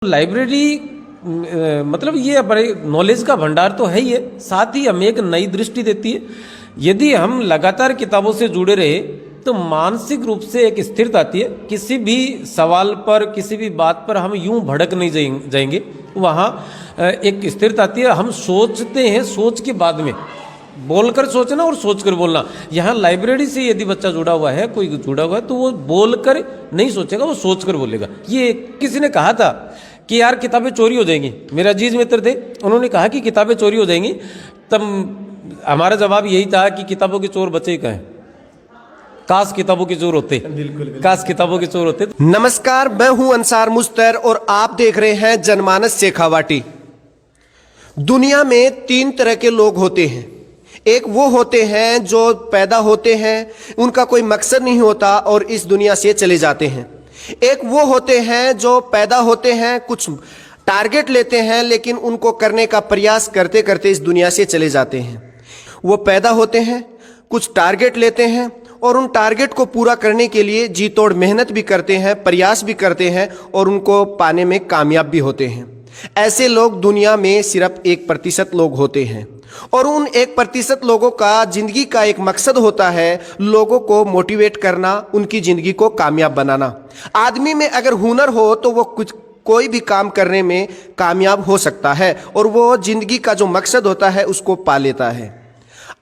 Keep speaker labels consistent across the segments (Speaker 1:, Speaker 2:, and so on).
Speaker 1: Library मतलब ये बड़े नॉलेज का भंडार तो है ही है, साथ ही हमें एक नई दृष्टि देती है। यदि हम लगातार किताबों से जुड़े रहे तो मानसिक रूप से एक स्थिरता आती है। किसी भी सवाल पर, किसी भी बात पर हम यूं भड़क नहीं जाएंगे, वहाँ एक स्थिरता आती है। हम सोचते हैं, सोच के बाद में बोलकर सोचना और सोचकर बोलना। यहाँ लाइब्रेरी से यदि बच्चा जुड़ा हुआ है, कोई जुड़ा हुआ है, तो वो बोलकर नहीं सोचेगा, वो सोचकर बोलेगा। ये किसी ने कहा था कि यार किताबें चोरी हो जाएंगी, मेरा अजीज मित्र थे, उन्होंने कहा कि किताबें चोरी हो जाएंगी। तब हमारा जवाब यही था कि किताबों के चोर बचे ही कहें, काश किताबों के चोर होते, काश किताबों के चोर होते।
Speaker 2: नमस्कार, मैं हूं अंसार मुस्तर और आप देख रहे हैं जनमानस शेखावाटी। दुनिया में 3 तरह के लोग होते हैं। एक वो होते हैं जो पैदा होते हैं, उनका कोई मकसद नहीं होता और इस दुनिया से चले जाते हैं। एक वो होते हैं जो पैदा होते हैं, कुछ टारगेट लेते हैं, लेकिन उनको करने का प्रयास करते करते इस दुनिया से चले जाते हैं। वो पैदा होते हैं, कुछ टारगेट लेते हैं और उन टारगेट को पूरा करने के लिए जी तोड़ मेहनत भी करते हैं, प्रयास भी करते हैं और उनको पाने में कामयाब भी होते हैं। ऐसे लोग दुनिया में सिर्फ 1% लोग होते हैं और उन 1% लोगों का जिंदगी का एक मकसद होता है लोगों को मोटिवेट करना, उनकी जिंदगी को कामयाब बनाना। आदमी में अगर हुनर हो तो वो कोई भी काम करने में कामयाब हो सकता है और वो जिंदगी का जो मकसद होता है उसको पा लेता है।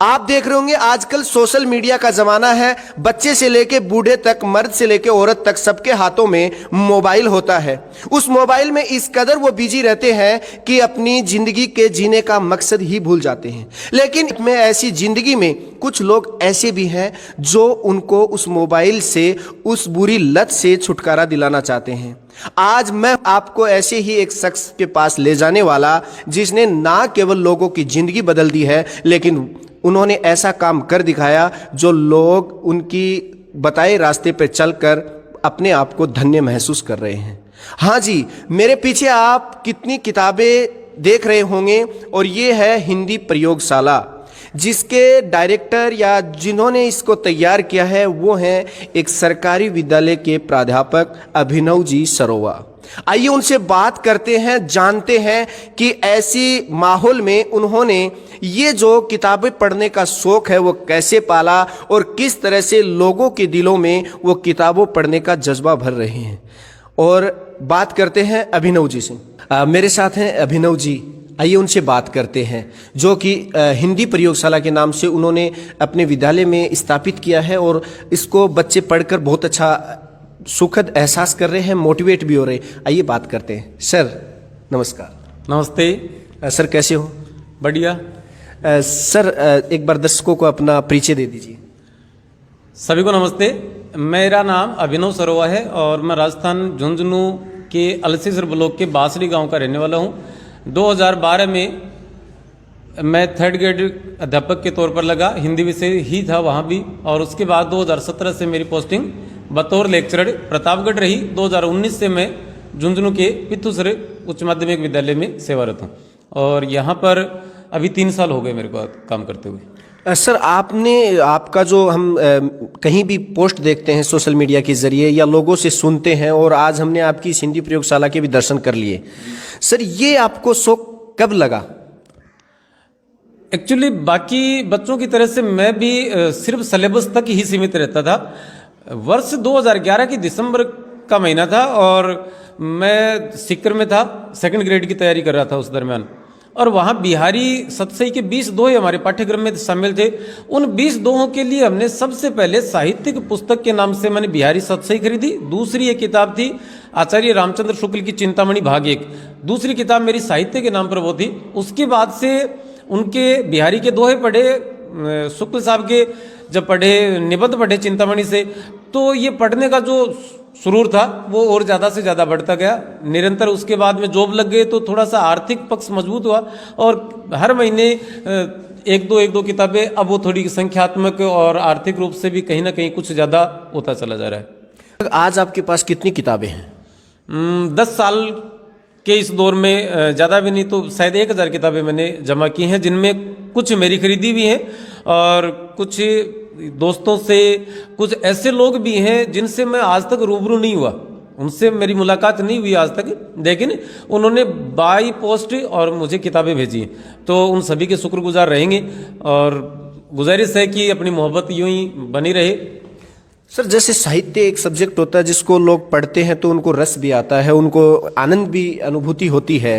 Speaker 2: आप देख रहे होंगे आजकल सोशल मीडिया का जमाना है। बच्चे से लेके बूढ़े तक, मर्द से लेके औरत तक, सबके हाथों में मोबाइल होता है। उस मोबाइल में इस कदर वो बिजी रहते हैं कि अपनी जिंदगी के जीने का मकसद ही भूल जाते हैं। लेकिन में ऐसी जिंदगी में कुछ लोग ऐसे भी हैं जो उनको उस मोबाइल से, उस बुरी लत से छुटकारा दिलाना चाहते हैं। आज मैं आपको ऐसे ही एक शख्स के पास ले जाने वाला, जिसने ना केवल लोगों की जिंदगी बदल दी है, लेकिन उन्होंने ऐसा काम कर दिखाया जो लोग उनकी बताए रास्ते पर चलकर अपने आप को धन्य महसूस कर रहे हैं। हाँ जी, मेरे पीछे आप कितनी किताबें देख रहे होंगे और ये है हिंदी प्रयोगशाला, जिसके डायरेक्टर या जिन्होंने इसको तैयार किया है वो हैं एक सरकारी विद्यालय के प्राध्यापक अभिनव जी सरोवा। आइए उनसे बात करते हैं, जानते हैं कि ऐसी माहौल में उन्होंने ये जो किताबें पढ़ने का शौक है वो कैसे पाला और किस तरह से लोगों के दिलों में वो किताबों पढ़ने का जज्बा भर रहे हैं। और बात करते हैं अभिनव जी से। मेरे साथ हैं अभिनव जी, आइए उनसे बात करते हैं, जो कि हिंदी प्रयोगशाला के नाम से उन्होंने अपने विद्यालय में स्थापित किया है और इसको बच्चे पढ़कर बहुत अच्छा सुखद एहसास कर रहे हैं, मोटिवेट भी हो रहे हैं। आइए बात करते हैं। सर नमस्कार।
Speaker 1: नमस्ते।
Speaker 2: सर कैसे हो?
Speaker 1: बढ़िया।
Speaker 2: सर एक बार दर्शकों को अपना परिचय दे दीजिए।
Speaker 1: सभी को नमस्ते। मेरा नाम अभिनव सरोवा है और मैं राजस्थान झुंझुनू के अलसीसर ब्लॉक के बासड़ी गांव का रहने वाला हूं। 2012 में मैं 3rd ग्रेड अध्यापक के तौर पर लगा, हिंदी विषय ही था वहाँ भी, और उसके बाद 2017 से मेरी पोस्टिंग बतौर लेक्चरर प्रतापगढ़ रही। 2019 से मैं झुंझुनू के पिथुसर उच्च माध्यमिक विद्यालय में सेवारत हूँ और यहाँ पर अभी 3 साल हो गए मेरे को काम करते हुए।
Speaker 2: सर आपका जो हम कहीं भी पोस्ट देखते हैं सोशल मीडिया के जरिए या लोगों से सुनते हैं, और आज हमने आपकी इस हिंदी प्रयोगशाला के भी दर्शन कर लिए। सर ये आपको शौक कब लगा?
Speaker 1: एक्चुअली बाकी बच्चों की तरह से मैं भी सिर्फ सिलेबस तक ही सीमित रहता था। वर्ष 2011 की दिसंबर का महीना था और मैं सीकर में था, 2nd ग्रेड की तैयारी कर रहा था उस दरमियान, और वहाँ बिहारी सतसई के 20 दोहे हमारे पाठ्यक्रम में शामिल थे। उन 20 दोहों के लिए हमने सबसे पहले साहित्यिक पुस्तक के नाम से मैंने बिहारी सतसई खरीदी। दूसरी एक किताब थी आचार्य रामचंद्र शुक्ल की चिंतामणि भाग 1। दूसरी किताब मेरी साहित्य के नाम पर वो थी। उसके बाद से उनके बिहारी के दोहे पढ़े, शुक्ल साहब के जब पढ़े, निबंध पढ़े चिंतामणि से, तो ये पढ़ने का जो सुरूर था वो और ज़्यादा से ज़्यादा बढ़ता गया। निरंतर उसके बाद में जॉब लग गए तो थोड़ा सा आर्थिक पक्ष मजबूत हुआ और हर महीने एक दो किताबें, अब वो थोड़ी संख्यात्मक और आर्थिक रूप से भी कहीं ना कहीं कुछ ज़्यादा होता चला जा रहा है।
Speaker 2: आज आपके पास कितनी किताबें हैं?
Speaker 1: 10 साल के इस दौर में ज़्यादा भी नहीं तो शायद 1000 किताबें मैंने जमा की हैं, जिनमें कुछ मेरी खरीदी भी हैं और कुछ दोस्तों से, कुछ ऐसे लोग भी हैं जिनसे मैं आज तक रूबरू नहीं हुआ, उनसे मेरी मुलाकात नहीं हुई आज तक, लेकिन उन्होंने बाई पोस्ट और मुझे किताबें भेजी हैं, तो उन सभी के शुक्रगुजार रहेंगे और गुजारिश है कि अपनी मोहब्बत यूं ही बनी रहे।
Speaker 2: सर, जैसे साहित्य एक सब्जेक्ट होता है जिसको लोग पढ़ते हैं तो उनको रस भी आता है, उनको आनंद भी अनुभूति होती है,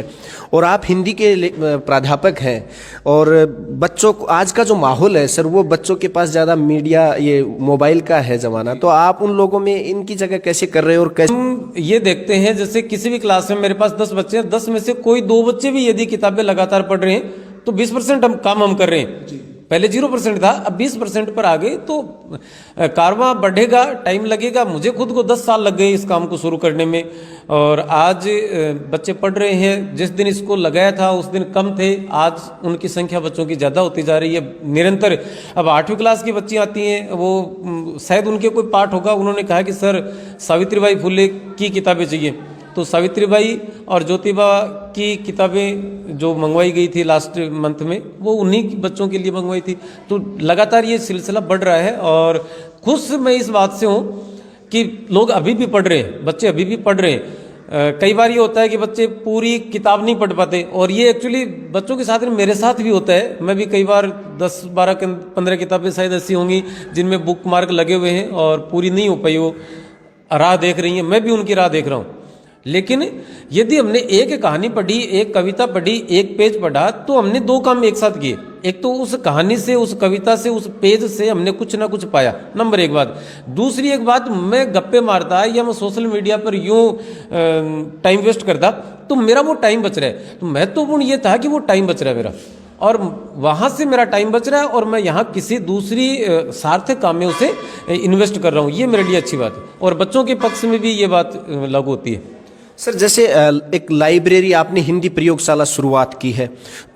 Speaker 2: और आप हिंदी के प्राध्यापक हैं, और बच्चों को आज का जो माहौल है सर, वो बच्चों के पास ज़्यादा मीडिया, ये मोबाइल का है ज़माना, तो आप उन लोगों में इनकी जगह कैसे कर रहे हैं और कैसे?
Speaker 1: हम ये देखते हैं जैसे किसी भी क्लास में मेरे पास 10 बच्चे हैं, 10 में से कोई 2 बच्चे भी यदि किताबें लगातार पढ़ रहे हैं तो 20% हम कर रहे हैं। पहले 0% था, अब 20% पर आ गए, तो कारवां बढ़ेगा, टाइम लगेगा। मुझे खुद को 10 साल लग गए इस काम को शुरू करने में, और आज बच्चे पढ़ रहे हैं। जिस दिन इसको लगाया था उस दिन कम थे, आज उनकी संख्या बच्चों की ज़्यादा होती जा रही है निरंतर। अब 8वीं क्लास की बच्ची आती हैं, वो शायद उनके कोई पाठ होगा, उन्होंने कहा कि सर सावित्रीबाई फुले की किताबें चाहिए, तो सावित्रीबाई और ज्योतिबा की किताबें जो मंगवाई गई थी लास्ट मंथ में, वो उन्हीं बच्चों के लिए मंगवाई थी। तो लगातार ये सिलसिला बढ़ रहा है, और खुश मैं इस बात से हूँ कि लोग अभी भी पढ़ रहे हैं, बच्चे अभी भी पढ़ रहे हैं। कई बार ये होता है कि बच्चे पूरी किताब नहीं पढ़ पाते, और ये एक्चुअली बच्चों के साथ मेरे साथ भी होता है। मैं भी कई बार 10, 12, 15 किताबें शायद ऐसी होंगी जिनमें बुक मार्क लगे हुए हैं और पूरी नहीं हो पाई, वो राह देख रही हैं, मैं भी उनकी राह देख रहा हूँ। लेकिन यदि हमने एक कहानी पढ़ी, एक कविता पढ़ी, एक पेज पढ़ा, तो हमने 2 काम एक साथ किए। एक तो उस कहानी से, उस कविता से, उस पेज से हमने कुछ ना कुछ पाया, नंबर 1 बात। दूसरी एक बात, मैं गप्पे मारता या मैं सोशल मीडिया पर यूं टाइम वेस्ट करता तो मेरा वो टाइम बच रहा है। तो महत्वपूर्ण ये था कि वो टाइम बच रहा है मेरा, और वहाँ से मेरा टाइम बच रहा है, और मैं यहाँ किसी दूसरी सार्थक काम में उसे इन्वेस्ट कर रहा हूँ। ये मेरे लिए अच्छी बात है, और बच्चों के पक्ष में भी ये बात लागू होती है।
Speaker 2: सर, जैसे एक लाइब्रेरी, आपने हिंदी प्रयोगशाला शुरुआत की है,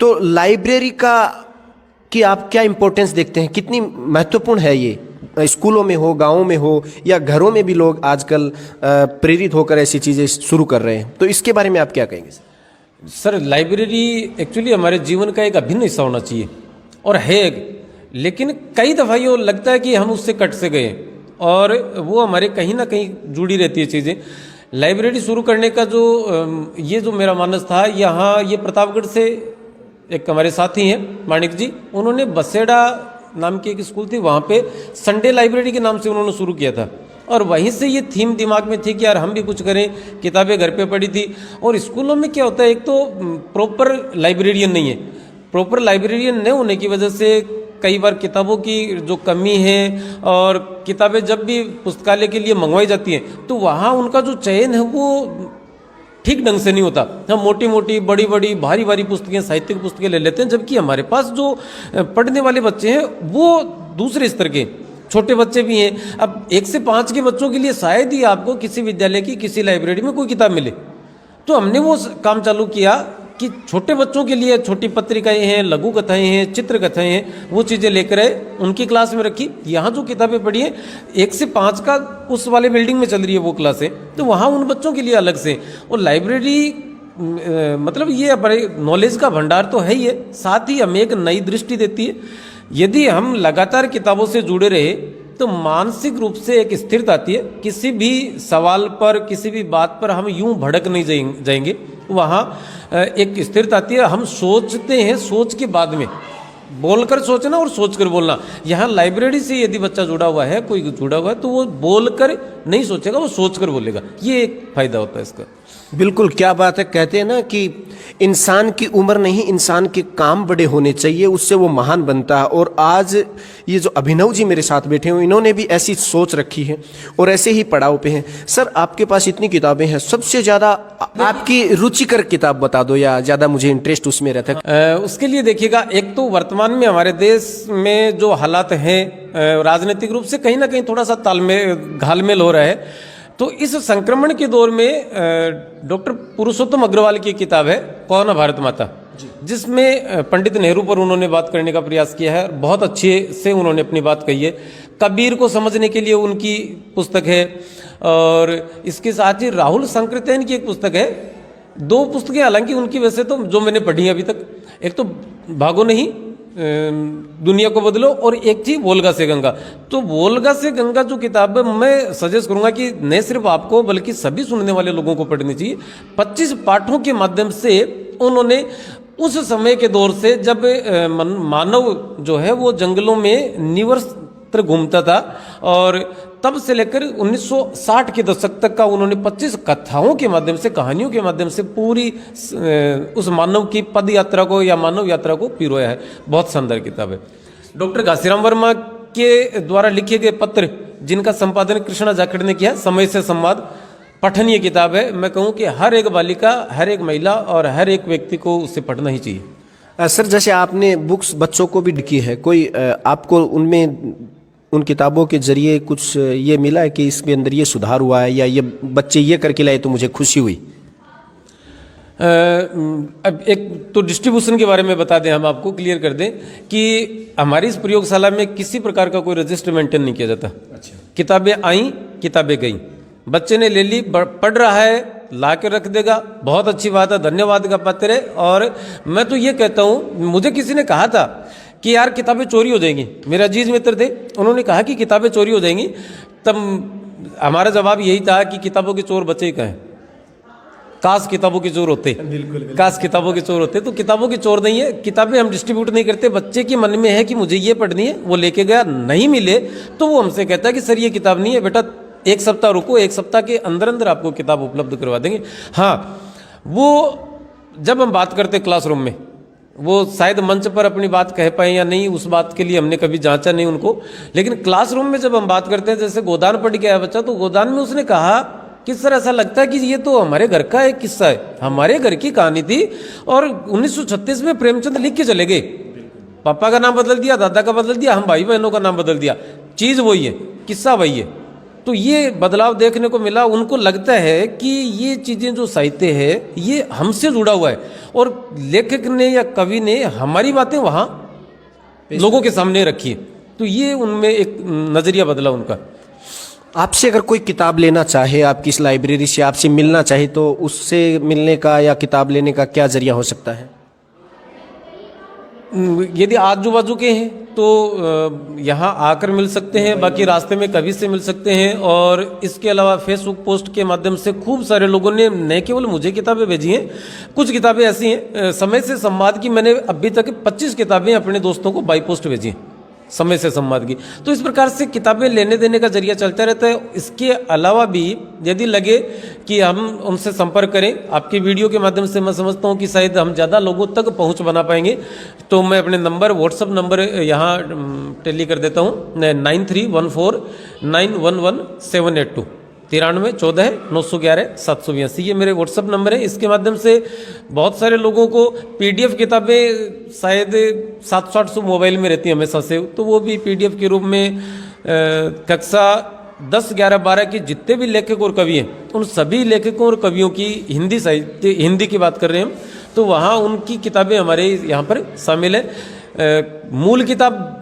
Speaker 2: तो लाइब्रेरी की आप क्या इम्पोर्टेंस देखते हैं, कितनी महत्वपूर्ण है ये? स्कूलों में हो, गाँवों में हो, या घरों में भी लोग आजकल प्रेरित होकर ऐसी चीज़ें शुरू कर रहे हैं, तो इसके बारे में आप क्या कहेंगे?
Speaker 1: सर, लाइब्रेरी एक्चुअली हमारे जीवन का एक अभिन्न हिस्सा होना चाहिए, और है, लेकिन कई दफ़ा ये लगता है कि हम उससे कट से गए, और वो हमारे कहीं ना कहीं जुड़ी रहती है चीज़ें। लाइब्रेरी शुरू करने का ये जो मेरा मानस था, यहाँ ये प्रतापगढ़ से एक हमारे साथी हैं माणिक जी, उन्होंने बसेड़ा नाम की एक स्कूल थी, वहाँ पे संडे लाइब्रेरी के नाम से उन्होंने शुरू किया था, और वहीं से ये थीम दिमाग में थी कि यार हम भी कुछ करें। किताबें घर पे पड़ी थी, और स्कूलों में क्या होता है, एक तो प्रॉपर लाइब्रेरियन नहीं है, प्रॉपर लाइब्रेरियन न होने की वजह से कई बार किताबों की जो कमी है, और किताबें जब भी पुस्तकालय के लिए मंगवाई जाती हैं तो वहाँ उनका जो चयन है वो ठीक ढंग से नहीं होता। हम मोटी मोटी, बड़ी बड़ी, भारी भारी पुस्तकें, साहित्यिक पुस्तकें ले लेते हैं, जबकि हमारे पास जो पढ़ने वाले बच्चे हैं वो दूसरे स्तर के छोटे बच्चे भी हैं। अब 1 से 5 के बच्चों के लिए शायद ही आपको किसी विद्यालय की किसी लाइब्रेरी में कोई किताब मिले, तो हमने वो काम चालू किया कि छोटे बच्चों के लिए छोटी पत्रिकाएं हैं, लघु कथाएं हैं, चित्र कथाएं हैं, वो चीज़ें लेकर आए, उनकी क्लास में रखी। यहाँ जो किताबें पढ़ी हैं 1 से 5 का उस वाले बिल्डिंग में चल रही है वो क्लास है, तो वहाँ उन बच्चों के लिए अलग से। और लाइब्रेरी मतलब ये हमारे नॉलेज का भंडार तो है ही है, साथ ही हमें एक नई दृष्टि देती है। यदि हम लगातार किताबों से जुड़े रहे तो मानसिक रूप से एक स्थिरता आती है, किसी भी सवाल पर, किसी भी बात पर हम यूं भड़क नहीं जाएंगे, वहाँ एक स्थिरता आती है। हम सोचते हैं, सोच के बाद में बोलकर सोचना और सोचकर बोलना। यहाँ लाइब्रेरी से यदि बच्चा जुड़ा हुआ है, कोई जुड़ा हुआ है, तो वो बोलकर नहीं सोचेगा, वो सोचकर बोलेगा। ये एक फायदा होता है इसका।
Speaker 2: बिल्कुल, क्या बात है। कहते हैं ना कि इंसान की उम्र नहीं, इंसान के काम बड़े होने चाहिए, उससे वो महान बनता है। और आज ये जो अभिनव जी मेरे साथ बैठे हुए, इन्होंने भी ऐसी सोच रखी है और ऐसे ही पड़ाव पे हैं। सर, आपके पास इतनी किताबें हैं, सबसे ज़्यादा आपकी रुचिकर किताब बता दो, या ज़्यादा मुझे इंटरेस्ट उसमें रहता है।
Speaker 1: उसके लिए देखिएगा, एक तो वर्तमान में हमारे देश में जो हालात हैं, राजनीतिक रूप से कहीं ना कहीं थोड़ा सा घालमेल हो रहा है। तो इस संक्रमण के दौर में डॉक्टर पुरुषोत्तम अग्रवाल की किताब है कौन है भारत माता, जिसमें पंडित नेहरू पर उन्होंने बात करने का प्रयास किया है। बहुत अच्छे से उन्होंने अपनी बात कही है। कबीर को समझने के लिए उनकी पुस्तक है, और इसके साथ ही राहुल संकृतेन की एक पुस्तक है। 2 पुस्तकें हालांकि उनकी, वैसे तो जो मैंने पढ़ी अभी तक, एक तो भागो नहीं, दुनिया को बदलो, और एक थी वोल्गा से गंगा। तो वोल्गा से गंगा जो किताब है, मैं सजेस्ट करूंगा कि न सिर्फ आपको बल्कि सभी सुनने वाले लोगों को पढ़नी चाहिए। 25 पाठों के माध्यम से उन्होंने उस समय के दौर से, जब मानव जो है वो जंगलों में निरंतर घूमता था, और तब से लेकर 1960 के दशक तक का उन्होंने 25 कथाओं के माध्यम से, कहानियों के माध्यम से पूरी उस मानव की पद यात्रा को या मानव यात्रा को पिरोया है। बहुत शानदार किताब है। डॉक्टर घासीराम वर्मा के द्वारा लिखे गए पत्र, जिनका संपादन कृष्णा जाखड़ ने किया, समय से संवाद, पठनीय किताब है। मैं कहूँ कि हर एक बालिका, हर एक महिला और हर एक व्यक्ति को उसे पढ़ना ही चाहिए।
Speaker 2: सर, जैसे आपने बुक्स बच्चों को भी लिखी है, कोई आपको उनमें उन किताबों के जरिए कुछ ये मिला है कि इसके अंदर ये सुधार हुआ है, या ये बच्चे ये करके लाए तो मुझे खुशी हुई?
Speaker 1: अब एक तो डिस्ट्रीब्यूशन के बारे में बता दें, हम आपको क्लियर कर दें कि हमारी इस प्रयोगशाला में किसी प्रकार का कोई रजिस्टर मेंटेन नहीं किया जाता। अच्छा। किताबें आई, किताबें गई, बच्चे ने ले ली, पढ़ रहा है, ला के रख देगा, बहुत अच्छी बात है, धन्यवाद का पात्र है। और मैं तो ये कहता हूँ, मुझे किसी ने कहा था कि यार किताबें चोरी हो जाएंगी, मेरे अजीज मित्र थे, उन्होंने कहा कि किताबें चोरी हो जाएंगी, तब हमारा जवाब यही था कि किताबों के चोर बचे ही कहाँ हैं, काश किताबों के चोर होते, काश किताबों के चोर होते। तो किताबों के चोर नहीं है, किताबें हम डिस्ट्रीब्यूट नहीं करते। बच्चे के मन में है कि मुझे ये पढ़नी है, वो लेके गया, नहीं मिले तो वो हमसे कहता है कि सर ये किताब नहीं है, बेटा एक सप्ताह रुको, एक सप्ताह के अंदर अंदर आपको किताब उपलब्ध करवा देंगे। हाँ, वो जब हम बात करते क्लासरूम में, वो शायद मंच पर अपनी बात कह पाए या नहीं, उस बात के लिए हमने कभी जांचा नहीं उनको, लेकिन क्लासरूम में जब हम बात करते हैं, जैसे गोदान पढ़ के आया बच्चा, तो गोदान में उसने कहा कि सर ऐसा लगता है कि ये तो हमारे घर का एक किस्सा है, हमारे घर की कहानी थी, और 1936 में प्रेमचंद लिख के चले गए, पापा का नाम बदल दिया, दादा का बदल दिया, हम भाई बहनों का नाम बदल दिया, चीज़ वही है, किस्सा वही है। तो ये बदलाव देखने को मिला। उनको लगता है कि ये चीज़ें जो साहित्य है ये हमसे जुड़ा हुआ है, और लेखक ने या कवि ने हमारी बातें वहाँ लोगों के सामने रखी है। तो ये उनमें एक नज़रिया बदला उनका।
Speaker 2: आपसे अगर कोई किताब लेना चाहे, आपकी इस लाइब्रेरी से आपसे मिलना चाहे, तो उससे मिलने का या किताब लेने का क्या जरिया हो सकता है?
Speaker 1: यदि आजू बाजू के हैं तो यहाँ आकर मिल सकते हैं, बाकी रास्ते में कभी से मिल सकते हैं। और इसके अलावा फेसबुक पोस्ट के माध्यम से खूब सारे लोगों ने न केवल मुझे किताबें भेजी हैं, कुछ किताबें ऐसी हैं, समय से संवाद की मैंने अभी तक 25 किताबें अपने दोस्तों को बाई पोस्ट भेजी हैं, समय से संवाद की। तो इस प्रकार से किताबें लेने देने का जरिया चलता रहता है। इसके अलावा भी यदि लगे कि हम उनसे संपर्क करें, आपकी वीडियो के माध्यम से मैं समझता हूं कि शायद हम ज़्यादा लोगों तक पहुंच बना पाएंगे, तो मैं अपने नंबर, व्हाट्सअप नंबर यहाँ टेली कर देता हूँ, 9314911782 93141911 ये मेरे व्हाट्सअप नंबर है। इसके माध्यम से बहुत सारे लोगों को PDF किताबें शायद 700-800 मोबाइल में रहती हैं हमेशा से, तो वो भी PDF के रूप में कक्षा 10, 11, 12 के जितने भी लेखक और कवि हैं, उन सभी लेखकों और कवियों की हिंदी साहित्य, हिंदी की बात कर रहे हैं हम, तो वहाँ उनकी किताबें हमारे यहाँ पर शामिल है। मूल किताब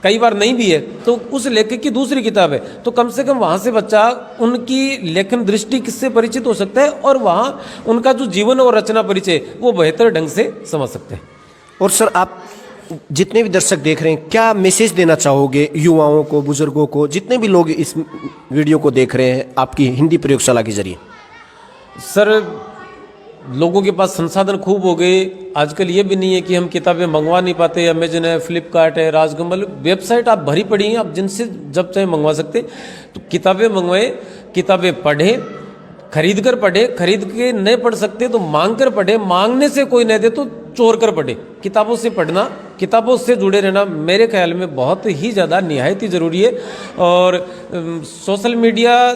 Speaker 1: कई बार नहीं भी है तो उस लेखक की दूसरी किताब है, तो कम से कम वहाँ से बच्चा उनकी लेखन दृष्टि किससे परिचित हो सकता है, और वहाँ उनका जो जीवन और रचना परिचय वो बेहतर ढंग से समझ सकते हैं।
Speaker 2: और सर, आप जितने भी दर्शक देख रहे हैं, क्या मैसेज देना चाहोगे युवाओं को, बुजुर्गों को, जितने भी लोग इस वीडियो को देख रहे हैं आपकी हिंदी प्रयोगशाला के जरिए?
Speaker 1: सर, लोगों के पास संसाधन खूब हो गए, आजकल ये भी नहीं है कि हम किताबें मंगवा नहीं पाते। अमेजन है, फ्लिपकार्ट है, राजकमल, वेबसाइट आप भरी पड़ी हैं, आप जिनसे जब चाहे मंगवा सकते। तो किताबें मंगवाएं, किताबें पढ़ें, खरीद कर पढ़े, खरीद के नहीं पढ़ सकते तो मांग कर पढ़े, मांगने से कोई नहीं दे तो चोर कर पढ़े। किताबों से पढ़ना, किताबों से जुड़े रहना मेरे ख्याल में बहुत ही ज़्यादा निहायत ही ज़रूरी है। और सोशल मीडिया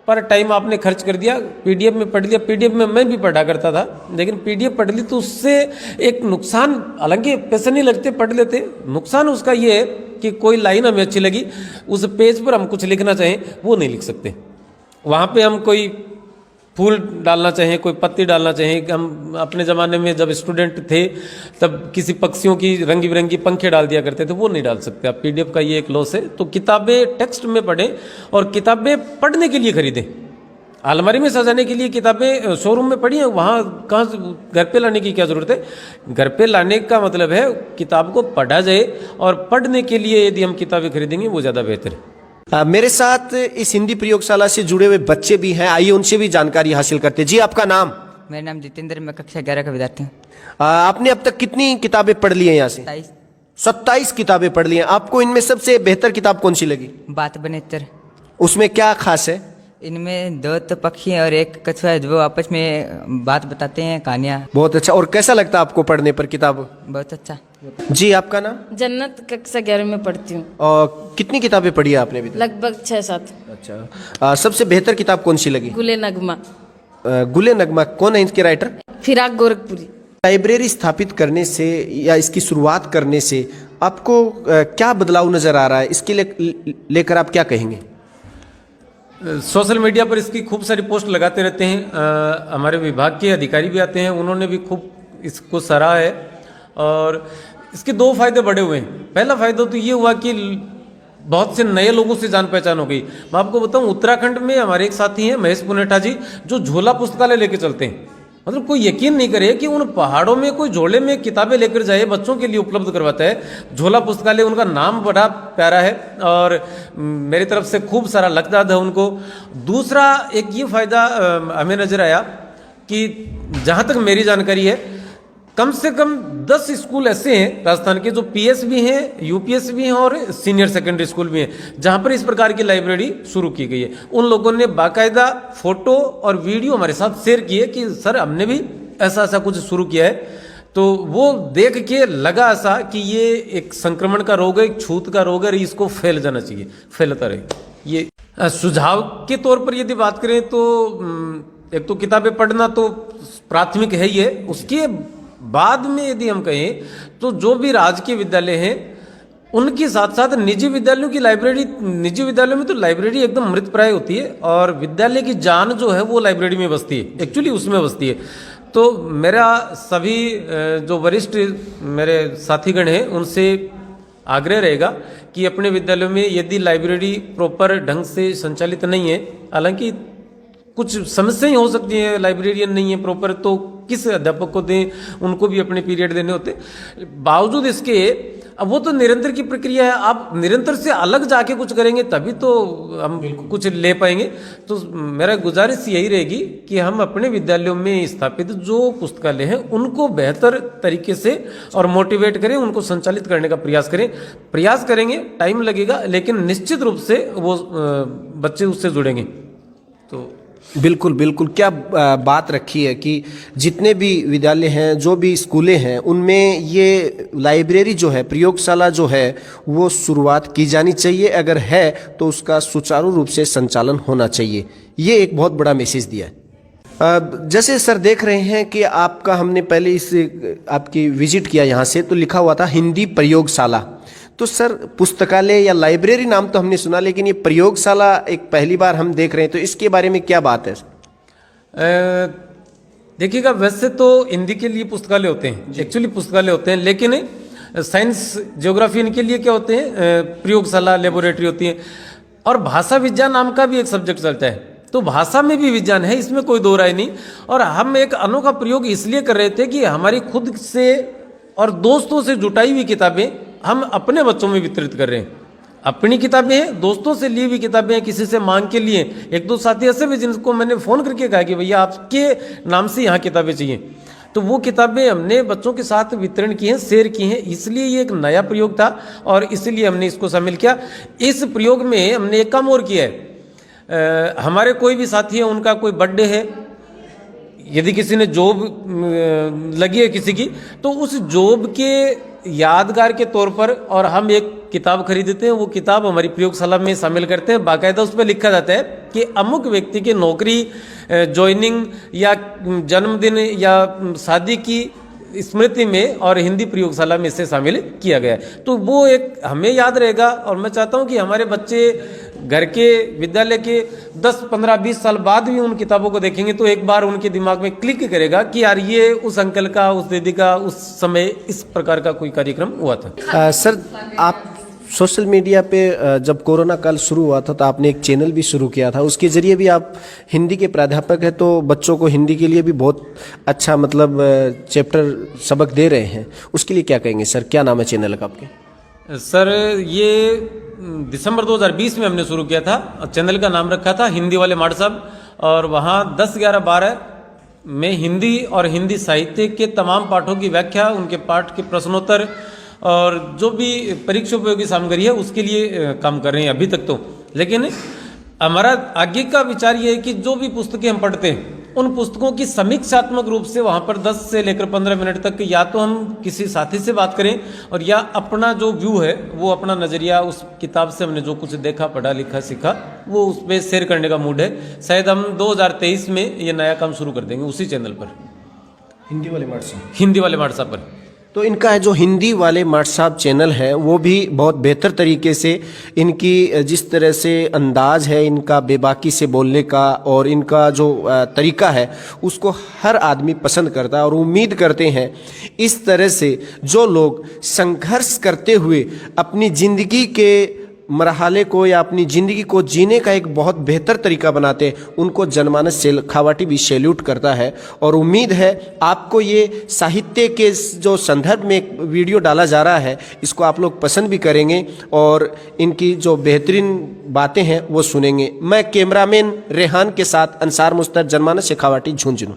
Speaker 1: पर टाइम आपने खर्च कर दिया, PDF में पढ़ लिया, PDF में मैं भी पढ़ा करता था, लेकिन PDF पढ़ ली तो उससे एक नुकसान, हालांकि पैसे नहीं लगते, पढ़ लेते, नुकसान उसका ये है कि कोई लाइन हमें अच्छी लगी, उस पेज पर हम कुछ लिखना चाहें वो नहीं लिख सकते। वहाँ पे हम कोई फूल डालना चाहें, कोई पत्ती डालना चाहें, हम अपने ज़माने में जब स्टूडेंट थे तब किसी पक्षियों की रंगी बिरंगी पंखे डाल दिया करते थे, वो नहीं डाल सकते आप। PDF का ये एक लॉस है। तो किताबें टेक्स्ट में पढ़ें और किताबें पढ़ने के लिए खरीदें, अलमारी में सजाने के लिए किताबें शोरूम में पड़ी हैं, वहाँ कहाँ से घर पे लाने की क्या ज़रूरत है। घर पे लाने का मतलब है किताब को पढ़ा जाए, और पढ़ने के लिए यदि हम किताबें खरीदेंगे वो ज़्यादा बेहतर है।
Speaker 2: मेरे साथ इस हिंदी प्रयोगशाला से जुड़े हुए बच्चे भी हैं, आइए उनसे भी जानकारी हासिल करते हैं। जी, आपका नाम?
Speaker 3: मेरा नाम जितेंद्र, मैं कक्षा 11 का विद्यार्थी हूँ।
Speaker 2: आपने अब तक कितनी किताबें पढ़ ली हैं यहाँ से? 27 किताबें पढ़ ली हैं। आपको इनमें सबसे बेहतर किताब कौन सी लगी?
Speaker 3: बात बनेतर।
Speaker 2: उसमें क्या खास है?
Speaker 3: इनमें 2 तो पक्षी हैं और एक कछुआ है, जो आपस में बात बताते हैं, कहानियाँ।
Speaker 2: बहुत अच्छा। और कैसा लगता है आपको पढ़ने पर किताब?
Speaker 3: बहुत अच्छा।
Speaker 2: जी, आपका नाम?
Speaker 4: जन्नत, कक्षा 11 में पढ़ती हूँ।
Speaker 2: और कितनी किताबें पढ़ी है आपने अभी तक?
Speaker 4: लगभग 6-7।
Speaker 2: अच्छा। सबसे बेहतर किताब कौन सी लगी?
Speaker 4: गुले नगमा।
Speaker 2: गुले नगमा कौन है इसके राइटर?
Speaker 4: फिराक गोरखपुरी।
Speaker 2: लाइब्रेरी स्थापित करने से या इसकी शुरुआत करने से आपको क्या बदलाव नजर आ रहा है? इसके लेकर आप क्या कहेंगे?
Speaker 1: सोशल मीडिया पर इसकी खूब सारी पोस्ट लगाते रहते हैं। हमारे विभाग के अधिकारी भी आते हैं, उन्होंने भी खूब इसको सराहा है। और इसके 2 फायदे बड़े हुए हैं। पहला फायदा तो ये हुआ कि बहुत से नए लोगों से जान पहचान हो गई। मैं आपको बताऊं, उत्तराखंड में हमारे एक साथी हैं महेश पुनेठा जी, जो झोला पुस्तकालय लेके चलते हैं। मतलब कोई यकीन नहीं करे कि उन पहाड़ों में कोई झोले में किताबें लेकर जाए, बच्चों के लिए उपलब्ध करवाता है। झोला पुस्तकालय, उनका नाम बड़ा प्यारा है और मेरी तरफ से खूब सारा लगदाद है उनको। दूसरा एक ये फायदा हमें नजर आया कि जहाँ तक मेरी जानकारी है, कम से कम 10 स्कूल ऐसे हैं राजस्थान के जो पीएस भी हैं, यूपीएस भी हैं और सीनियर सेकेंडरी स्कूल भी हैं, जहां पर इस प्रकार की लाइब्रेरी शुरू की गई है। उन लोगों ने बाकायदा फोटो और वीडियो हमारे साथ शेयर किए कि सर हमने भी ऐसा ऐसा कुछ शुरू किया है। तो वो देख के लगा ऐसा कि ये एक संक्रमण का रोग है, एक छूत का रोग है, इसको फैल जाना चाहिए, फैलता रहे। ये सुझाव के तौर पर यदि बात करें तो एक तो किताबें पढ़ना तो प्राथमिक है ही है। उसके बाद में यदि हम कहें तो जो भी राजकीय विद्यालय हैं उनके साथ साथ निजी विद्यालयों की लाइब्रेरी, निजी विद्यालयों में तो लाइब्रेरी एकदम मृतप्राय होती है और विद्यालय की जान जो है वो लाइब्रेरी में बसती है, एक्चुअली उसमें बसती है। तो मेरा सभी जो वरिष्ठ मेरे साथीगण हैं उनसे आग्रह रहेगा कि अपने विद्यालयों में यदि लाइब्रेरी प्रॉपर ढंग से संचालित नहीं है, हालांकि कुछ समस्याएं हो सकती हैं, लाइब्रेरियन नहीं है प्रॉपर, तो किस अध्यापक को दें, उनको भी अपने पीरियड देने होते। बावजूद इसके अब वो तो निरंतर की प्रक्रिया है, आप निरंतर से अलग जाके कुछ करेंगे तभी तो हम कुछ ले पाएंगे। तो मेरा गुजारिश यही रहेगी कि हम अपने विद्यालयों में स्थापित जो पुस्तकालय हैं उनको बेहतर तरीके से और मोटिवेट करें, उनको संचालित करने का प्रयास करें। प्रयास करेंगे, टाइम लगेगा, लेकिन निश्चित रूप से वो बच्चे उससे जुड़ेंगे। तो
Speaker 2: बिल्कुल बिल्कुल, क्या बात रखी है कि जितने भी विद्यालय हैं, जो भी स्कूलें हैं, उनमें ये लाइब्रेरी जो है, प्रयोगशाला जो है, वो शुरुआत की जानी चाहिए। अगर है तो उसका सुचारू रूप से संचालन होना चाहिए। ये एक बहुत बड़ा मैसेज दिया है। जैसे सर देख रहे हैं कि आपका, हमने पहले इस आपकी विजिट किया यहाँ से, तो लिखा हुआ था हिंदी प्रयोगशाला। तो सर पुस्तकालय या लाइब्रेरी नाम तो हमने सुना, लेकिन ये प्रयोगशाला एक पहली बार हम देख रहे हैं, तो इसके बारे में क्या बात है?
Speaker 1: देखिएगा, वैसे तो हिंदी के लिए पुस्तकालय होते हैं, एक्चुअली पुस्तकालय होते हैं, लेकिन साइंस ज्योग्राफी इनके लिए क्या होते हैं, प्रयोगशाला, लेबोरेटरी होती है। और भाषा विज्ञान नाम का भी एक सब्जेक्ट चलता है, तो भाषा में भी विज्ञान है, इसमें कोई दो राय नहीं। और हम एक अनोखा प्रयोग इसलिए कर रहे थे कि हमारी खुद से और दोस्तों से जुटाई हुई किताबें हम अपने बच्चों में वितरित कर रहे हैं। अपनी किताबें हैं, दोस्तों से ली हुई किताबें हैं, किसी से मांग के लिए। एक दो साथी ऐसे भी जिनको मैंने फ़ोन करके कहा कि भैया आपके नाम से यहाँ किताबें चाहिए, तो वो किताबें हमने बच्चों के साथ वितरण की हैं, शेयर की हैं। इसलिए ये एक नया प्रयोग था और इसलिए हमने इसको शामिल किया। इस प्रयोग में हमने एक काम और किया है, हमारे कोई भी साथी है, उनका कोई बर्थडे है, यदि किसी ने जॉब लगी है किसी की, तो उस जॉब के यादगार के तौर पर और हम एक किताब खरीदते हैं, वो किताब हमारी प्रयोगशाला में शामिल करते हैं। बाकायदा उस पर लिखा जाता है कि अमुक व्यक्ति की नौकरी, ज्वाइनिंग या जन्मदिन या शादी की स्मृति में और हिंदी प्रयोगशाला में इसे शामिल किया गया है। तो वो एक हमें याद रहेगा और मैं चाहता हूँ कि हमारे बच्चे घर के, विद्यालय के 10, 15, 20 साल बाद भी उन किताबों को देखेंगे तो एक बार उनके दिमाग में क्लिक करेगा कि यार ये उस अंकल का, उस दीदी का उस समय इस प्रकार का कोई कार्यक्रम हुआ था।
Speaker 2: सर आप सोशल मीडिया पे जब कोरोना काल शुरू हुआ था तो आपने एक चैनल भी शुरू किया था, उसके ज़रिए भी आप हिंदी के प्राध्यापक हैं, तो बच्चों को हिंदी के लिए भी बहुत अच्छा मतलब चैप्टर सबक दे रहे हैं, उसके लिए क्या कहेंगे सर? क्या नाम है चैनल का आपके?
Speaker 1: सर ये दिसंबर 2020 में हमने शुरू किया था। चैनल का नाम रखा था हिंदी वाले माड़ साहब, और वहाँ 10, 11, 12 में हिंदी और हिंदी साहित्य के तमाम पाठों की व्याख्या, उनके पाठ के प्रश्नोत्तर और जो भी परीक्षा उपयोगी सामग्री है उसके लिए काम कर रहे हैं अभी तक तो। लेकिन हमारा आगे का विचार ये है कि जो भी पुस्तकें हम पढ़ते हैं उन पुस्तकों की समीक्षात्मक रूप से वहाँ पर 10 से लेकर 15 मिनट तक या तो हम किसी साथी से बात करें, और या अपना जो व्यू है वो अपना नज़रिया उस किताब से हमने जो कुछ देखा, पढ़ा, लिखा, सीखा वो उस पर शेयर करने का मूड है। शायद हम 2023 में ये नया काम शुरू कर देंगे उसी चैनल पर,
Speaker 2: हिंदी वाले माड़ साहब।
Speaker 1: हिंदी वाले माड़ साहब पर।
Speaker 2: तो इनका जो हिंदी वाले माड़ साहब चैनल है वो भी बहुत बेहतर तरीके से, इनकी जिस तरह से अंदाज है इनका बेबाकी से बोलने का और इनका जो तरीका है उसको हर आदमी पसंद करता है, और उम्मीद करते हैं इस तरह से जो लोग संघर्ष करते हुए अपनी ज़िंदगी के मरहले को या अपनी ज़िंदगी को जीने का एक बहुत बेहतर तरीका बनाते हैं, उनको जनमानस शेखावाटी भी सैल्यूट करता है। और उम्मीद है आपको ये साहित्य के जो संदर्भ में एक वीडियो डाला जा रहा है इसको आप लोग पसंद भी करेंगे और इनकी जो बेहतरीन बातें हैं वो सुनेंगे। मैं कैमरामैन रेहान के साथ अंसार मुस्तर, जनमानस शेखावाटी, झुंझुनू।